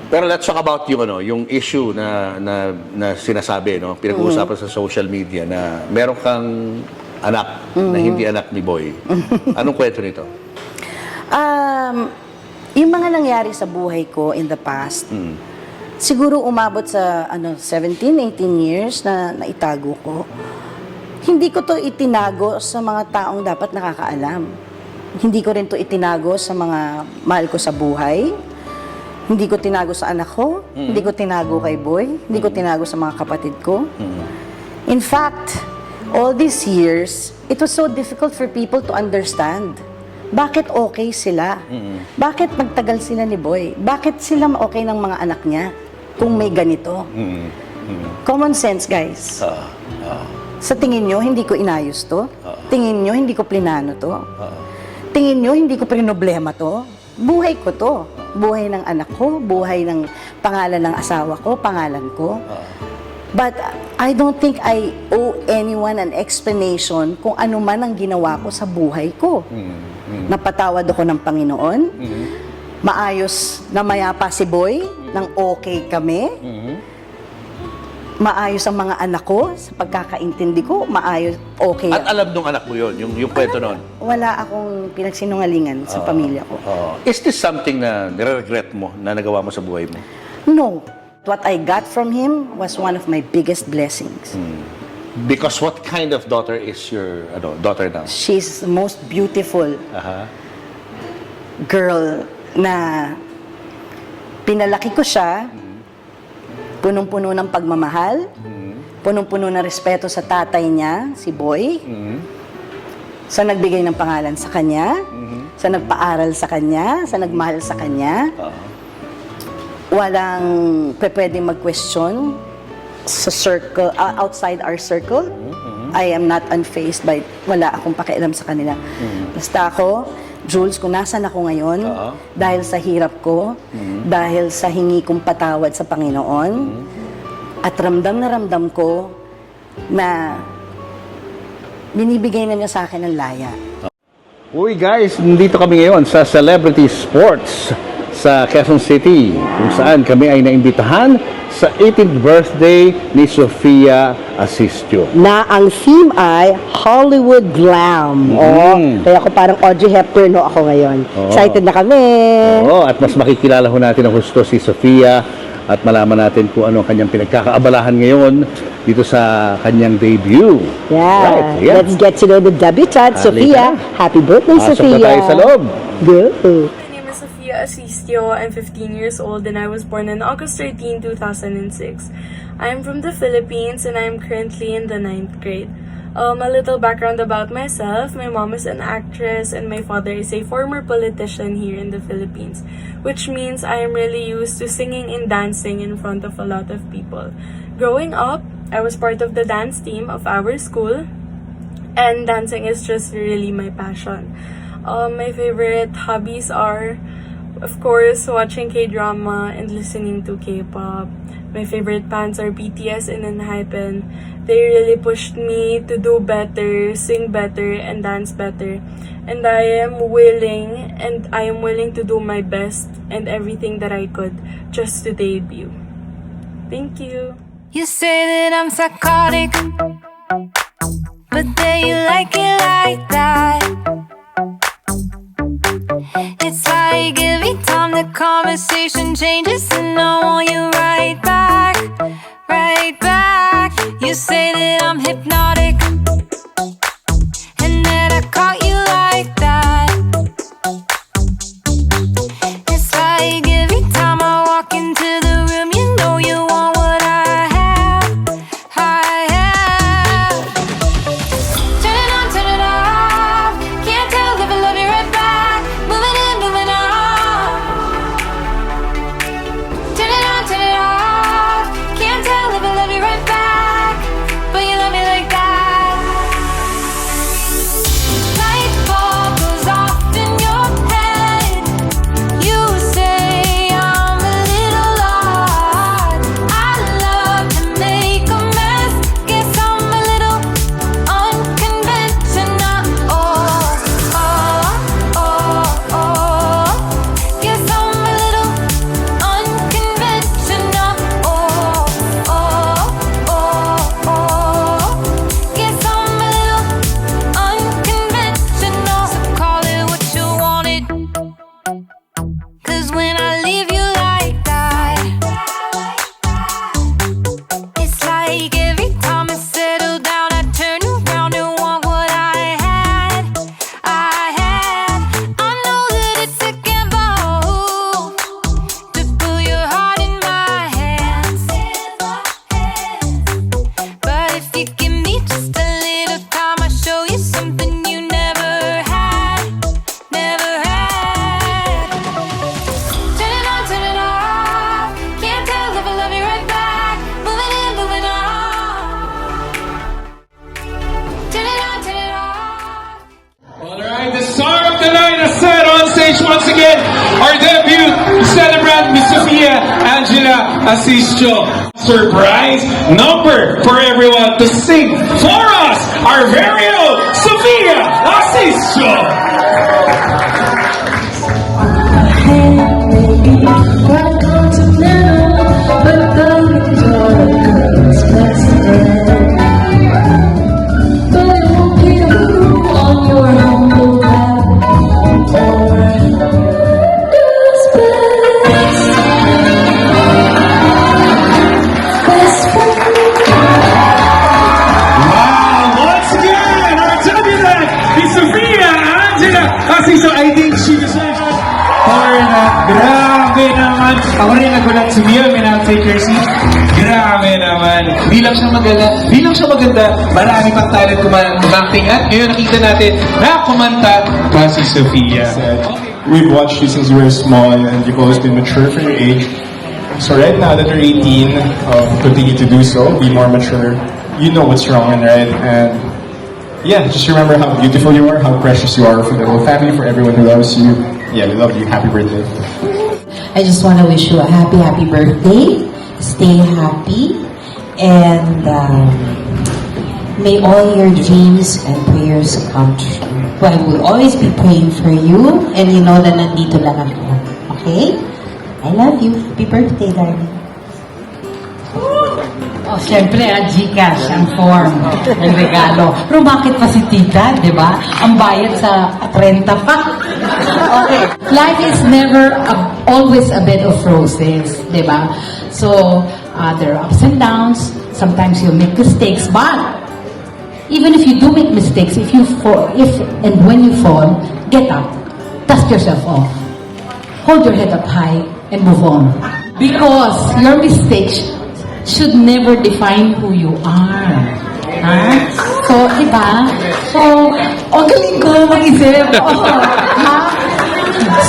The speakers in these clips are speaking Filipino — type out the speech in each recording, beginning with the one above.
Pero let's talk about yung yung issue na sinasabi, no, pinag-uusapan sa social media na meron kang anak na hindi anak ni Boy. Anong kwento nito? Yung mga nangyari sa buhay ko in the past, siguro umabot sa 17, 18 years na naitago ko. Hindi ko to itinago sa mga taong dapat nakakaalam. Hindi ko rin to itinago sa mga mahal ko sa buhay. Hindi ko tinago sa anak ko. Hindi ko tinago kay Boy. Hindi ko tinago sa mga kapatid ko. In fact, all these years, it was so difficult for people to understand. Bakit okay sila? Bakit magtagal sila ni Boy? Bakit sila okay ng mga anak niya kung may ganito? Common sense, guys. Sa tingin nyo, hindi ko inayos to? Tingin nyo, hindi ko plinano to? Tingin nyo, hindi ko problema to? Buhay ko to. Buhay ng anak ko, buhay ng pangalan ng asawa ko, pangalan ko. But I don't think I owe anyone an explanation kung ano man ang ginawa ko sa buhay ko. Napatawad ako ng Panginoon. Maayos na mayapa si Boy, nang okay kami. Maayos ang mga anak ko, sa pagkakaintindi ko, maayos, okay. At alam nung anak mo yun, yung kwento nun? Wala akong pinagsinungalingan sa pamilya ko. Is this something na nire-regret mo na nagawa mo sa buhay mo? No. What I got from him was one of my biggest blessings. Because what kind of daughter is your daughter now? She's the most beautiful girl na pinalaki ko siya, punong-puno ng pagmamahal, punong-puno ng respeto sa tatay niya, si Boy, sa nagbigay ng pangalan sa kanya, sa nagpaaral sa kanya, sa nagmahal sa kanya. Walang pwedeng mag-question sa circle, outside our circle. I am not unfazed by, wala akong pakialam sa kanila. Basta ako, Jules, kung nasan ako ngayon, dahil sa hirap ko, dahil sa hingi kong patawad sa Panginoon, at ramdam na ramdam ko na binibigay na niya sa akin ng laya. Uy guys, nandito kami ngayon sa Celebrity Sports sa Quezon City, kung saan kami ay naimbitahan sa 18th birthday ni Sofia Asistio. Na ang theme ay Hollywood Glam. Kaya ako parang Audrey Hepburn ako ngayon. Excited na kami. At mas makikilala ho natin ang husto si Sofia at malaman natin kung ano ang kanyang pinagkakaabalahan ngayon dito sa kanyang debut. Yeah. Let's get to know the debutante, Sofia. Happy birthday, Sofia. Pasok na tayo sa loob. Go. Asistio. I'm 15 years old and I was born on August 13, 2006. I am from the Philippines and I am currently in the 9th grade. A little background about myself. My mom is an actress and my father is a former politician here in the Philippines, which means I am really used to singing and dancing in front of a lot of people. Growing up, I was part of the dance team of our school and dancing is just really my passion. My favorite hobbies are, of course, watching K-drama and listening to K-pop. My favorite bands are BTS and ENHYPEN. They really pushed me to do better, sing better, and dance better. And I am willing to do my best and everything that I could just to debut. Thank you. You say that I'm psychotic, but then you like it like that. It's like every time the conversation changes and I want you right back, right back. You say that I'm hypnotic and that I caught you like that. It's like every time I walk into the room, you know you want what I have, I have. Turn it on, turn it off. Can't tell if I love you right back. Moving in, moving on. Turn it on, turn it off. Can't tell if I love you right back, but you love me like that. blues when I leave you like that. It's like every time I settle down, I turn around and want what I had. I know that it's a gamble to put your heart in my hands, but if you give me just a little time, I'll show you something you never had, never had. Turn it off. Can't tell if I love you right back. Moving in, moving on. Turn it off. Alright, the star of the night is set on stage once again. Our debut celebrant, Miss Sophia Angela Asisio. Surprise number for everyone to sing for us, our very own Sophia Asisio. Once again, our debutante, Miss Sophia Angela Asisio. I think she deserves it. Grabe naman. Ako rin nagulat. Sophia, may now take your seat. Grabe naman. Di lang siya maganda. Marami pang talent kumacting at ngayon nakita natin na kumanta pa si Sophia. We've watched you since you were small and you've always been mature for your age. So right now that you're 18, continue to do so, be more mature. You know what's wrong and right, and yeah, just remember how beautiful you are, how precious you are for the whole family, for everyone who loves you. Yeah, we love you. Happy birthday. I just want to wish you a happy birthday. Stay happy. And may all your dreams and prayers come true. I will always be praying for you. And you know na nandito lang ako. Okay? I love you. Happy birthday, darling. Oh, siyempre, Gcash ang form ng regalo. Pero bakit pa si tita, di ba? Ang bayad sa 30 pa. Okay. Life is never always a bed of roses, di ba? So, there are ups and downs. Sometimes you make mistakes, but even if you do make mistakes, if and when you fall, get up, dust yourself off, hold your head up high, and move on. Because your mistakes should never define who you are. Ha? So, diba? So, galing ko mag-isip. Ha?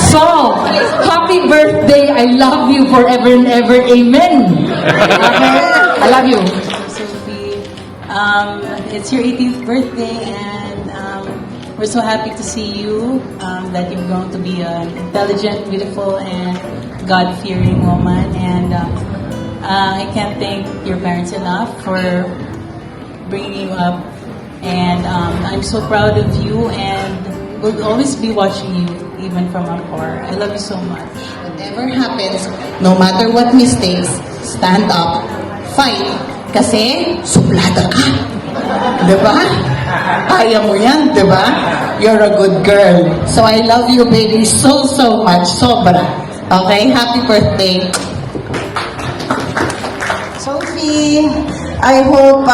So, happy birthday. I love you forever and ever. Amen. Okay? I love you. Sophie, it's your 18th birthday, and we're so happy to see you, that you're going to be an intelligent, beautiful, and God-fearing woman. And I can't thank your parents enough for bringing you up. And I'm so proud of you, and we'll always be watching you, even from afar. I love you so much. Whatever happens, no matter what mistakes, stand up, fight. Kasi, suplada ka. Diba? Kaya mo yan, diba? You're a good girl. So I love you, baby, so much. Sobra. Okay? Happy birthday. Sophie, I hope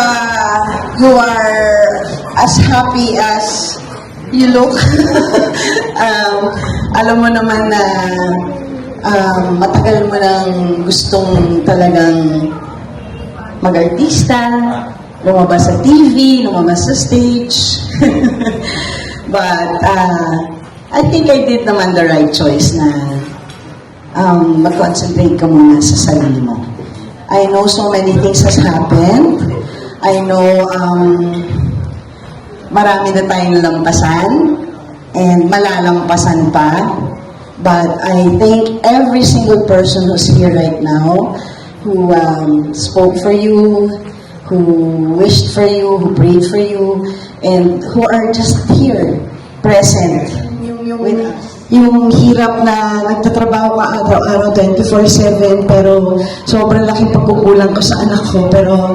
you are as happy as you look. Alam mo naman na matagal mo nang gustong talagang mag-artista, lumabas sa TV, lumabas sa stage. But I think I did naman the right choice na mag-concentrate ka muna sa sarili mo. I know so many things has happened. I know marami na tayong nalampasan and malalampasan pa. But I thank every single person who's here right now, who spoke for you, who wished for you, who prayed for you, and who are just here, present with us. Yung hirap na nagtatrabaho ka araw-araw 24/7, pero sobrang laking pagkukulang ko sa anak ko, pero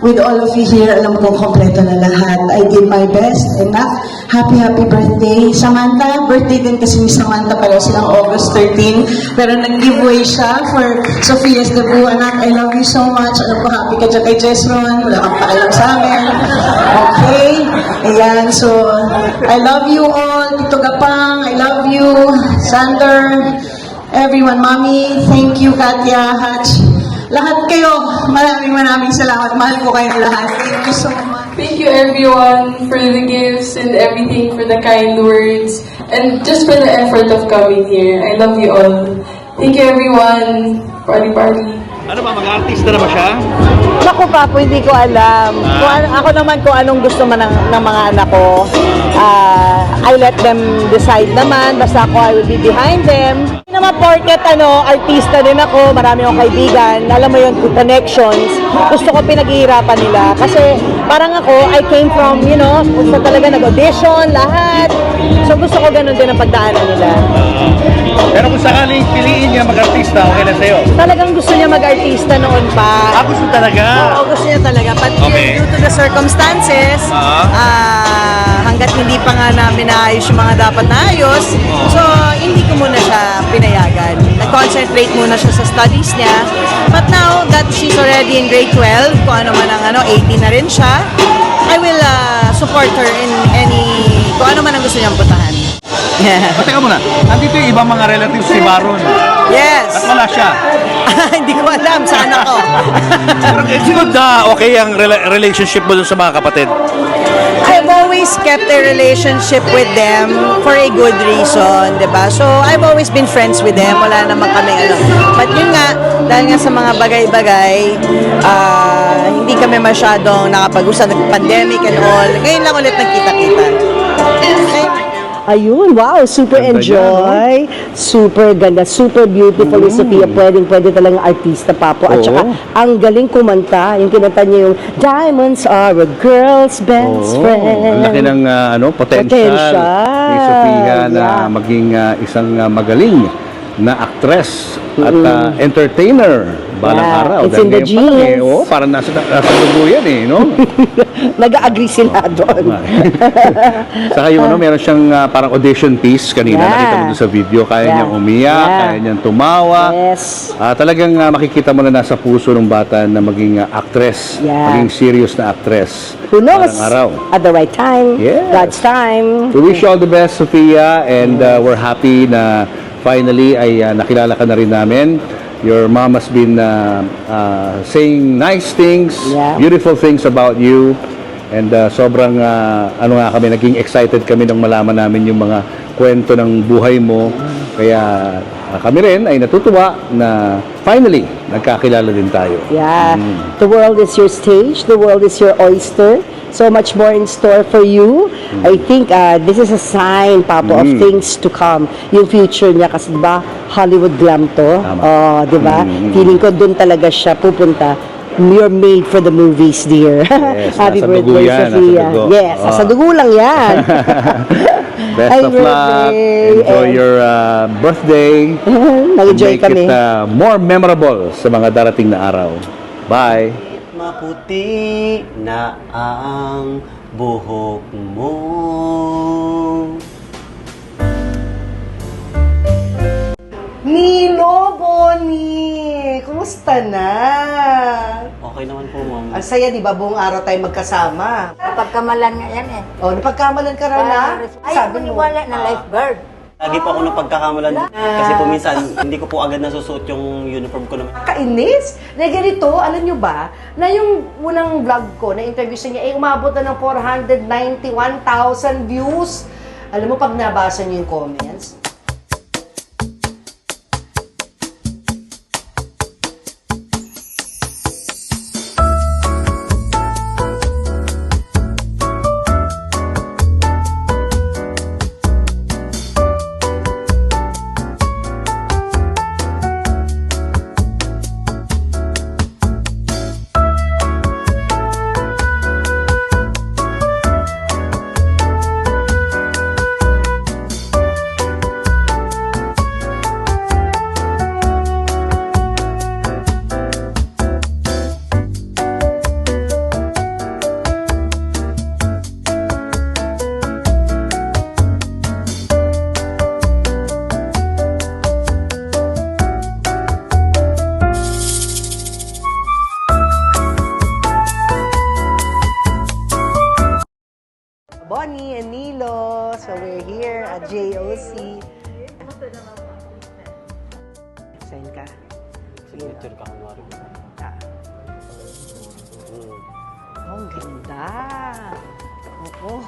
with all of you here. Alam ko kompleto na lahat. I did my best. Enough. Happy birthday. Samantha, birthday din kasi ni Samantha pala silang August 13. Pero nag-giveaway siya for Sophia's debut. Anak, I love you so much. Alam ko happy ka dyan kay Jesron. Wala kang paalam sa amin. Okay? Ayan, so I love you all. Tito Gapang, I love you. Sander, everyone. Mommy, thank you. Katya, Hatch. Lahat kayo, maraming salamat. Mahal ko kayo lahat. Thank you so much. Thank you everyone for the gifts and everything, for the kind words, and just for the effort of coming here. I love you all. Thank you everyone. Party party. Ano ba, mag-artista na ba siya? Naku, Papo, hindi ko alam. Ako naman kung anong gusto man ng mga anak ko, I let them decide naman. Basta ako, I will be behind them. Hindi naman porket, artista din ako, marami akong kaibigan. Alam mo yun, connections. Gusto ko pinaghihirapan nila. Kasi parang ako, I came from, gusto talaga nag-audition, lahat. So gusto ko ganun din ang pagdaanan nila. Pero kung sakaling piliin niya mag-artista, okay na sa'yo? Talagang gusto niya mag-artista noon pa. Gusto talaga? Oo, gusto niya talaga. But due to the circumstances, hanggat hindi pa nga namin naayos yung mga dapat naayos, so hindi ko muna siya pinayagan. Nag-concentrate muna siya sa studies niya. But now that she's already in grade 12, kung ano man ang 18 na rin siya, I will support her in kung ano man ang gusto niyang puntahan. O, teka muna, nandito yung ibang mga relatives ni Baron. Yes! At wala siya. Hindi ko alam, sana ko. Pero it's good na okay ang relationship mo dun sa mga kapatid. I've always kept a relationship with them for a good reason, diba? So, I've always been friends with them. Wala naman kami But yun nga, dahil nga sa mga bagay-bagay, hindi kami masyadong nakapag-usap ng pandemic and all. Ngayon lang ulit nagkita-kita. Ayun, wow, super Ganda enjoy. Super ganda, super beautiful yung Sophia. Pwede talagang artista, Papo. At Oo. saka, ang galing kumanta. Yung kinanta niya yung Diamonds are a girl's best friend. Ang laki ng potential ni Sophia na maging isang magaling na actress at entertainer balang araw. It's Dahil in the ngayon pa lang, genes. parang nasa dugo yan no? Nag-agree sila doon. Saka yung meron siyang parang audition piece kanina, Yeah. nakita mo doon sa video, kaya niyang umiyak, kaya niyang tumawa. Yes. Talagang makikita mo na nasa puso ng bata na maging actress, Yeah. maging serious na actress. Who knows? Balang araw. At the right time, Yes. God's time. We wish you all the best, Sophia, and we're happy na finally ay nakilala ka na rin namin. Your mom has been saying nice things, Yeah. beautiful things about you. And sobrang kami, naging excited kami nung malaman namin yung mga kwento ng buhay mo. Kaya kami rin ay natutuwa na finally nagkakilala din tayo. Yeah. The world is your stage. The world is your oyster. So much more in store for you. I think this is a sign, Papo, of things to come. Yung future niya kasi, diba, Hollywood glam to. Oh, diba? Feeling ko doon talaga siya pupunta. You're made for the movies, dear. Yes, Happy nasa dugo birthday, yan, nasa Sophia. dugo. Yes, nasa dugo lang yan. Best Happy of luck. birthday. Enjoy your birthday. Nag-enjoy Make kami. it more memorable sa mga darating na araw. Bye. Maputi na ang buhok mo. Nino, Bonnie! Kumusta na? Okay naman po, ma'am. Ang saya, di ba? Buong araw tayo magkasama. Pagkamalan nga yan eh. Oh, napagkamalan ka raw na? Ay, maniwala na lifeguard. Lagi po ako napagkakamalan kasi po minsan hindi ko po agad nasusuot yung uniform ko naman. Kainis? Na ganito, alam nyo ba, na yung unang vlog ko, na interview sa niya, umabot na ng 491,000 views. Alam mo, pag nabasa niyo yung comments, Sign ka. Sige. Signature ka, kunwari. Ah. Oh, ang ganda. Oo.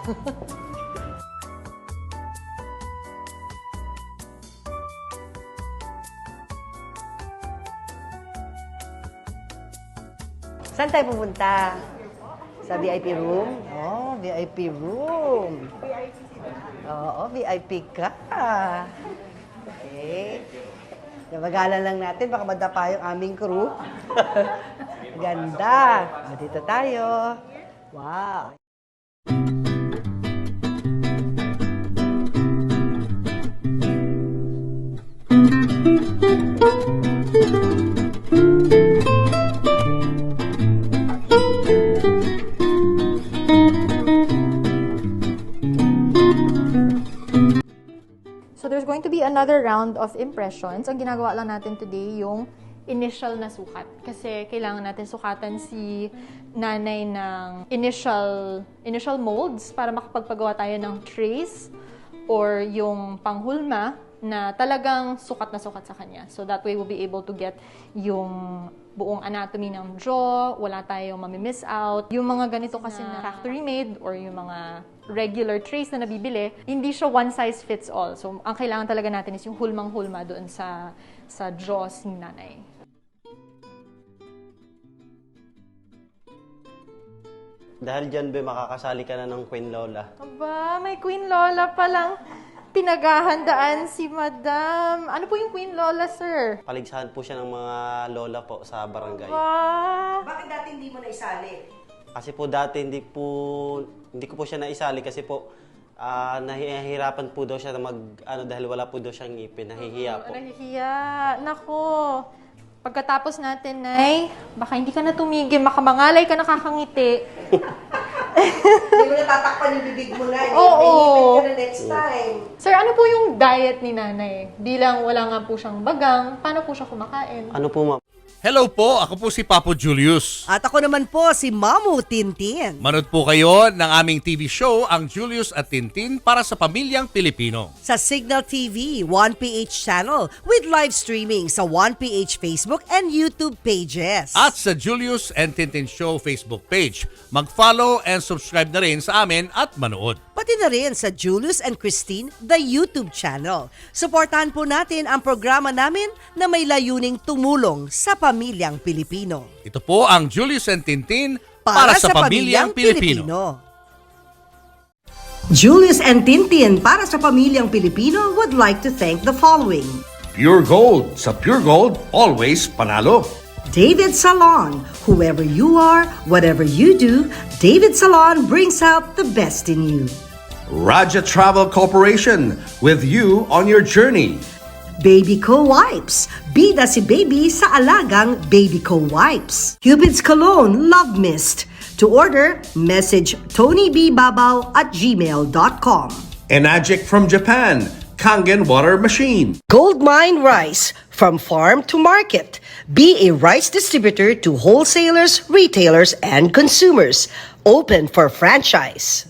Saan tayo pupunta? Sa VIP room? Oh, VIP room. Oo, VIP ka. Okay. Nabagalan lang natin, baka madapa yung aming crew. Ganda. O, dito tayo. Wow. So there's going to be another round of impressions. Ang ginagawa lang natin today yung initial na sukat. Kasi kailangan natin sukatan si nanay ng initial molds para makapagpagawa tayo ng trace or yung panghulma na talagang sukat na sukat sa kanya. So that way we'll be able to get yung buong anatomy ng jaw, wala tayong mamimiss out. Yung mga ganito kasi na factory made or yung mga regular trace na nabibili, hindi siya one size fits all. So ang kailangan talaga natin is yung hulmang-hulma doon sa jaws ni nanay. Dahil dyan, Be, makakasali ka na ng Queen Lola. Aba, may Queen Lola palang pinaghahandaan si Madam. Ano po yung Queen Lola, sir? Paligsahan po siya ng mga lola po sa barangay. Bakit dati hindi mo na isali? Kasi po dati hindi ko po siya naisali kasi po nahihirapan po daw siya na dahil wala po daw siyang ngipin. Nahihiya po. Nahihiya. Nako. Pagkatapos natin, Nay, baka hindi ka na tumigil, makamangalay ka nakakangiti. Hindi mo natatakpan yung bibig mo na. Oo. May ka na next time. Sir, ano po yung diet ni Nanay? Bilang wala nga po siyang bagang, paano po siya kumakain? Ano po, ma'am? Hello po, ako po si Papo Julius. At ako naman po si Mamu Tintin. Manood po kayo ng aming TV show, ang Julius at Tintin para sa pamilyang Pilipino. Sa Signal TV, 1PH channel with live streaming sa 1PH Facebook and YouTube pages. At sa Julius and Tintin Show Facebook page. Mag-follow and subscribe na rin sa amin at manood. Pati na rin sa Julius and Christine, the YouTube channel. Suportahan po natin ang programa namin na may layuning tumulong sa pamilyang Pilipino. Ito po ang Julius and Tintin para sa pamilyang Pilipino. Julius and Tintin para sa pamilyang Pilipino would like to thank the following. Pure Gold. Sa Pure Gold, always panalo. David Salon. Whoever you are, whatever you do, David Salon brings out the best in you. Raja Travel Corporation. With you on your journey. Baby Co Wipes. Bida si baby sa alagang Baby Co Wipes. Cupid's Cologne Love Mist. To order, message tonybbabaw@gmail.com. Enagic from Japan. Kangen Water Machine. Goldmine Rice. From farm to market. Be a rice distributor to wholesalers, retailers, and consumers. Open for franchise.